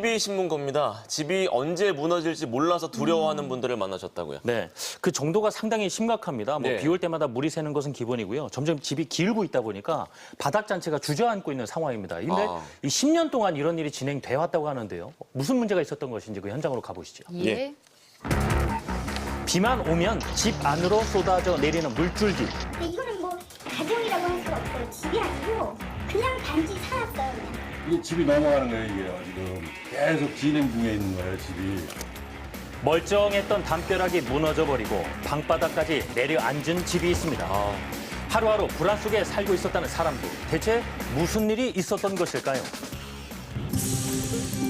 TV신문고입니다. 집이 언제 무너질지 몰라서 두려워하는 분들을 만나셨다고요. 네, 그 정도가 상당히 심각합니다. 네. 비 올 때마다 물이 새는 것은 기본이고요. 점점 집이 기울고 있다 보니까 바닥 전체가 주저앉고 있는 상황입니다. 근데 이 10년 동안 이런 일이 진행돼 왔다고 하는데요. 무슨 문제가 있었던 것인지 그 현장으로 가보시죠. 예. 비만 오면 집 안으로 쏟아져 내리는 물줄기. 근데 이거는 뭐 가정이라고 할 수가 없어요. 집이 아니고 그냥 단지 살았어요. 그냥. 이게 집이 넘어가는 거예요, 이게요, 지금. 계속 진행 중에 있는 거예요, 집이. 멀쩡했던 담벼락이 무너져버리고 방바닥까지 내려앉은 집이 있습니다. 하루하루 불안 속에 살고 있었다는 사람들. 대체 무슨 일이 있었던 것일까요?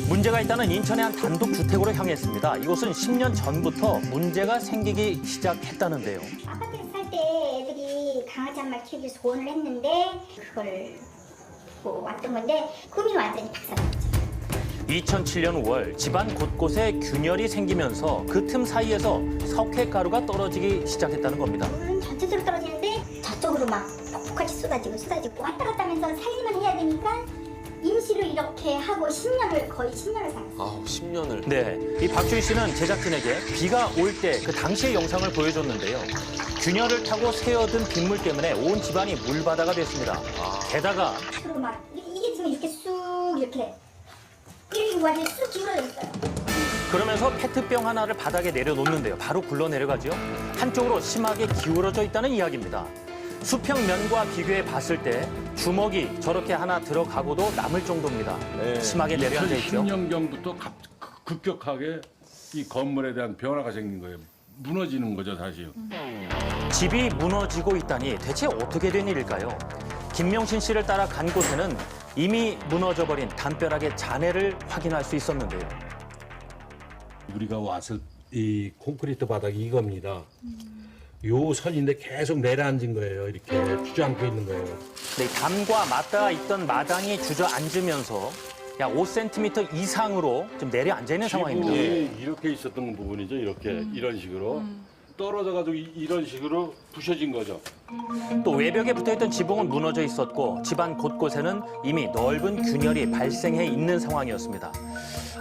문제가 있다는 인천의 한 단독주택으로 향했습니다. 이곳은 10년 전부터 문제가 생기기 시작했다는데요. 아파트에 살 때 애들이 강아지 한 마리 키우기 소원을 했는데 그걸 보고 왔던 건데 꿈이 완전히 박살났죠. 2007년 5월 집안 곳곳에 균열이 생기면서 그 틈 사이에서 석회가루가 떨어지기 시작했다는 겁니다. 물은 전체적으로 떨어지는데 저쪽으로 막 폭폭같이 쏟아지고 왔다 갔다 하면서 살림을 해야 되니까 임시로 이렇게 하고 거의 10년을 살았어요. 10년을. 네, 이 박주희 씨는 제작진에게 비가 올 때 그 당시의 영상을 보여줬는데요. 균열을 타고 새어든 빗물 때문에 온 집안이 물바다가 됐습니다. 게다가 앞으로 막 이게 지금 이렇게 쑥 이렇게 완전히 쑥 기울어져 있어요. 그러면서 페트병 하나를 바닥에 내려놓는데요. 바로 굴러내려가죠. 한쪽으로 심하게 기울어져 있다는 이야기입니다. 수평면과 비교해 봤을 때 주먹이 저렇게 하나 들어가고도 남을 정도입니다. 심하게 내려앉아 있죠. 2010년경부터 급격하게 이 건물에 대한 변화가 생긴 거예요. 무너지는 거죠, 사실. 집이 무너지고 있다니 대체 어떻게 된 일일까요? 김명신 씨를 따라 간 곳에는 이미 무너져버린 담벼락의 잔해를 확인할 수 있었는데요. 우리가 왔을 이 콘크리트 바닥이 이겁니다. 요 선인데 계속 내려앉은 거예요. 이렇게 주저앉고 있는 거예요. 네, 담과 맞닿아 있던 마당이 주저앉으면서 약 5cm 이상으로 좀 내려앉아 있는 상황입니다. 이렇게 있었던 부분이죠, 이렇게. 이런 식으로. 떨어져가지고 이런 식으로 부셔진 거죠. 또 외벽에 붙어있던 지붕은 무너져 있었고 집안 곳곳에는 이미 넓은 균열이 발생해 있는 상황이었습니다.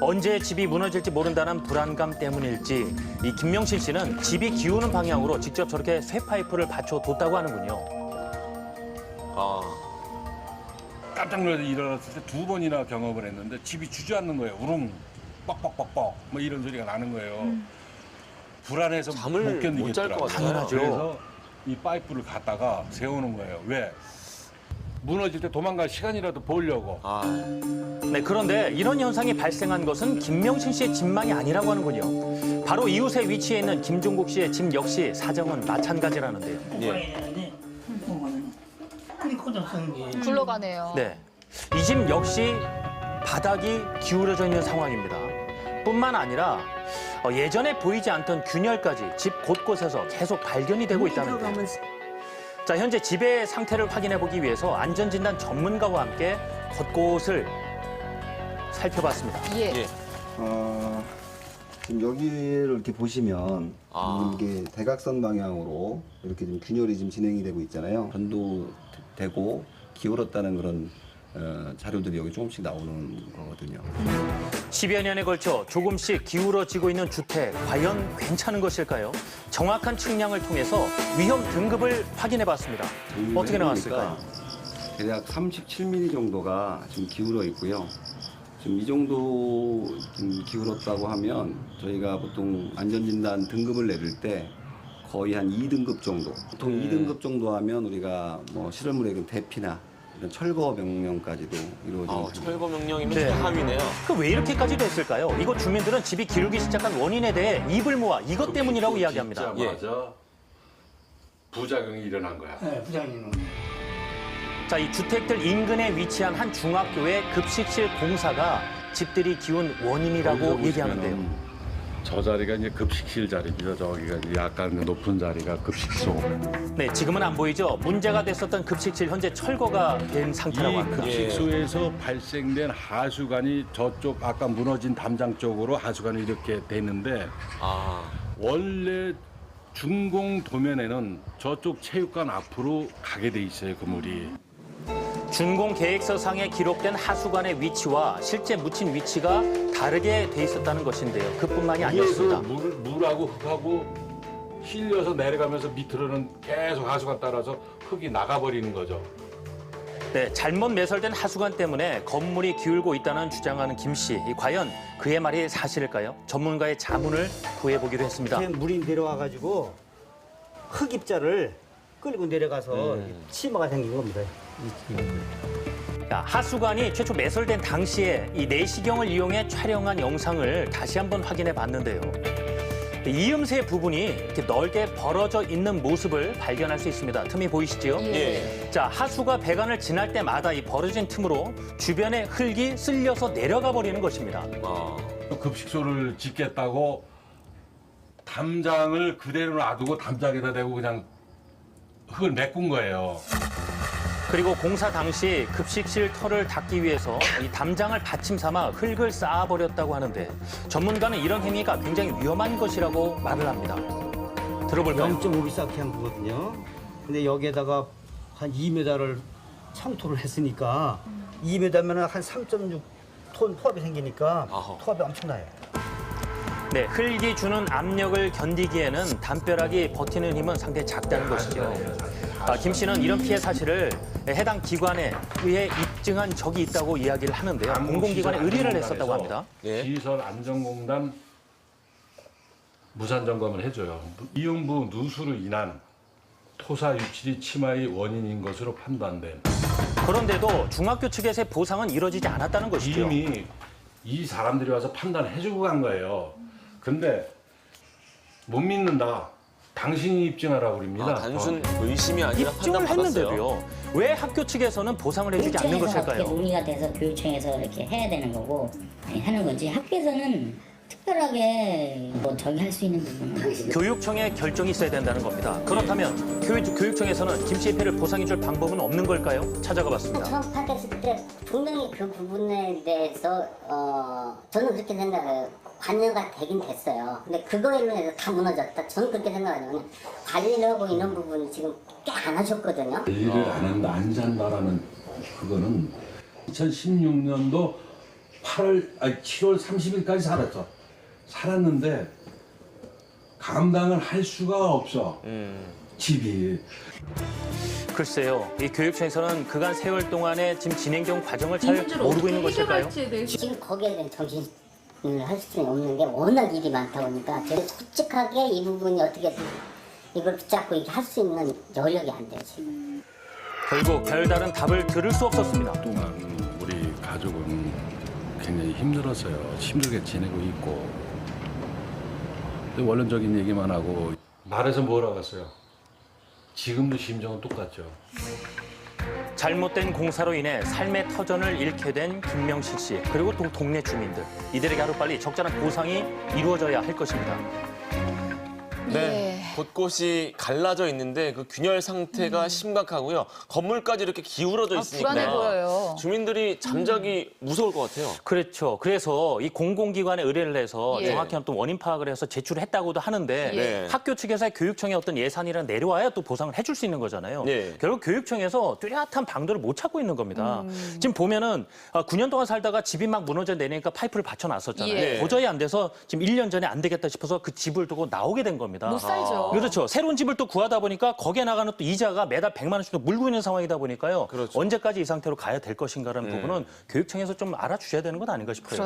언제 집이 무너질지 모른다는 불안감 때문일지 이 김명실 씨는 집이 기우는 방향으로 직접 저렇게 쇠파이프를 받쳐뒀다고 하는군요. 깜짝 놀라서 일어났을 때 2번이나 경험을 했는데 집이 주저앉는 거예요. 우릉, 뻑뻑뻑뻑 뭐 이런 소리가 나는 거예요. 불안해서 잠을 못 못 잘 견디겠더라고요. 것 같아요. 당연하죠. 그래서 이 파이프를 갖다가 세우는 거예요. 왜? 무너질 때 도망갈 시간이라도 보려고. 네, 그런데 이런 현상이 발생한 것은 김명신 씨의 집만이 아니라고 하는군요. 바로 이웃에 위치해 있는 김종국 씨의 집 역시 사정은 마찬가지라는데요. 예. 굴러가네요. 네, 이 집 역시 바닥이 기울어져 있는 상황입니다. 뿐만 아니라 예전에 보이지 않던 균열까지 집 곳곳에서 계속 발견이 되고 있다는데요. 자, 현재 집의 상태를 확인해 보기 위해서 안전진단 전문가와 함께 곳곳을 살펴봤습니다. 예. 지금 여기를 이렇게 보시면 이게 대각선 방향으로 이렇게 좀 균열이 지금 진행이 되고 있잖아요. 전도되고 기울었다는 그런 자료들이 여기 조금씩 나오는 거거든요. 10여 년에 걸쳐 조금씩 기울어지고 있는 주택, 과연 괜찮은 것일까요? 정확한 측량을 통해서 위험 등급을 확인해 봤습니다. 어떻게 나왔을까요? 대략 37mm 정도가 지금 기울어 있고요. 지금 이 정도 좀 기울었다고 하면 저희가 보통 안전진단 등급을 내릴 때 거의 한 2등급 정도. 보통 2등급 정도 하면 우리가 뭐 실험물의 대피나 이런 철거 명령까지도 이루어집니다. 철거 명령이면 네. 최하위네요. 왜 이렇게까지 됐을까요? 이곳 주민들은 집이 기울기 시작한 원인에 대해 입을 모아 이것 때문이라고 이야기합니다. 진짜마자 부작용이 일어난 거야. 네, 부장님은. 자, 이 주택들 인근에 위치한 한 중학교의 급식실 공사가 집들이 기운 원인이라고 얘기하는데요. 저 자리가 이제 급식실 자리입니다. 저기가 이제 약간 높은 자리가 급식소. 네, 지금은 안 보이죠? 문제가 됐었던 급식실 현재 철거가 된 상태라고 이 합니다. 급식소에서 발생된 하수관이 저쪽 아까 무너진 담장 쪽으로 하수관이 이렇게 돼 있는데 원래 준공 도면에는 저쪽 체육관 앞으로 가게 돼 있어요, 그 물이. 준공 계획서상에 기록된 하수관의 위치와 실제 묻힌 위치가 다르게 돼 있었다는 것인데요. 그뿐만이 아니었습니다. 위에서 물하고 흙하고 실려서 내려가면서 밑으로는 계속 하수관 따라서 흙이 나가버리는 거죠. 네, 잘못 매설된 하수관 때문에 건물이 기울고 있다는 주장하는 김 씨. 과연 그의 말이 사실일까요? 전문가의 자문을 구해보기로 했습니다. 물이 내려와가지고 흙입자를 끌고 내려가서 치마가 생긴 겁니다. 자, 하수관이 최초 매설된 당시에 이 내시경을 이용해 촬영한 영상을 다시 한번 확인해 봤는데요. 이음새 부분이 이렇게 넓게 벌어져 있는 모습을 발견할 수 있습니다. 틈이 보이시죠? 예. 자, 하수가 배관을 지날 때마다 이 벌어진 틈으로 주변의 흙이 쓸려서 내려가 버리는 것입니다. 아. 급식소를 짓겠다고 담장을 그대로 놔두고 담장에다 대고 그냥 흙을 메꾼 거예요. 그리고 공사 당시 급식실 털을 닦기 위해서 이 담장을 받침 삼아 흙을 쌓아버렸다고 하는데 전문가는 이런 행위가 굉장히 위험한 것이라고 말을 합니다. 들어볼까요? 0.5기 쌓게 한 거거든요. 근데 여기에다가 한 2m를 창토를 했으니까 2m면 한 3.6톤 포압이 생기니까 아하. 포압이 엄청나요. 네, 흙이 주는 압력을 견디기에는 담벼락이 버티는 힘은 상당히 작다는 것이죠. 김 씨는 이런 피해 사실을 해당 기관에 의해 입증한 적이 있다고 이야기를 하는데요. 공공기관에 의뢰를 했었다고 합니다. 예. 시설 안전공단 무산 점검을 해줘요. 이응부 누수로 인한 토사 유출이 치마의 원인인 것으로 판단된. 그런데도 중학교 측에서의 보상은 이루어지지 않았다는 것이죠. 이미 이 사람들이 와서 판단해주고 간 거예요. 근데 못 믿는다. 당신이 입증하라고 그럽니다. 단순 의심이 아니라 입증을 판단받았어요. 했는데도요. 왜 학교 측에서는 보상을 해주지 않는 교육청에서 어떻게 것일까요? 논의가 돼서 교육청에서 이렇게 해야 되는 거고 하는 거지 학교에서는 특별하게 뭐 저기 할 수 있는 부분은 없어요. 교육청의 결정이 있어야 된다는 겁니다. 그렇다면 교육청에서는 김 씨의 피해를 보상해줄 방법은 없는 걸까요? 찾아가 봤습니다. 처음 파악했을 때 분명히 그 부분에 대해서 저는 그렇게 생각해요. 관여가 되긴 됐어요. 근데 그거에 인해서 다 무너졌다. 저는 그렇게 생각하거든요. 관리하고 이런 부분 지금 꽤 안 하셨거든요. 일을 안 한다, 안 산다라는 그거는 2016년도 7월 30일까지 살았어. 살았는데 감당을 할 수가 없어. 집이. 글쎄요, 이 교육청에서는 그간 세월 동안의 지금 진행된 과정을 잘 모르고 있는 것일까요? 지금 거기에 대한 정신을 할 수는 없는 게 워낙 일이 많다 보니까 제가 솔직하게 이 부분이 어떻게든 이걸 붙잡고 이렇게 할 수 있는 여력이 안 돼요, 지금. 결국 별다른 답을 들을 수 없었습니다. 그동안 우리 가족은 굉장히 힘들었어요. 힘들게 지내고 있고. 근데 원론적인 얘기만 하고 말해서 뭘 하겠어요. 지금도 심정은 똑같죠. 잘못된 공사로 인해 삶의 터전을 잃게 된 김명식 씨 그리고 또 동네 주민들 이들에게 하루빨리 적절한 보상이 이루어져야 할 것입니다. 네. 곳곳이 갈라져 있는데 그 균열 상태가 심각하고요. 건물까지 이렇게 기울어져 있으니까 불안해 보여요. 주민들이 잠자기 무서울 것 같아요. 그렇죠. 그래서 이 공공기관에 의뢰를 해서 예. 정확히 또 원인 파악을 해서 제출했다고도 하는데 예. 학교 측에서 교육청의 어떤 예산이랑 내려와야 또 보상을 해줄 수 있는 거잖아요. 예. 결국 교육청에서 뚜렷한 방도를 못 찾고 있는 겁니다. 지금 보면은 9년 동안 살다가 집이 막 무너져 내리니까 파이프를 받쳐놨었잖아요. 예. 도저히 안 돼서 지금 1년 전에 안 되겠다 싶어서 그 집을 두고 나오게 된 겁니다. 못 살죠. 그렇죠. 새로운 집을 또 구하다 보니까 거기에 나가는 또 이자가 매달 100만 원씩 물고 있는 상황이다 보니까요. 그렇죠. 언제까지 이 상태로 가야 될 것인가라는 부분은 교육청에서 좀 알아주셔야 되는 것 아닌가 싶어요.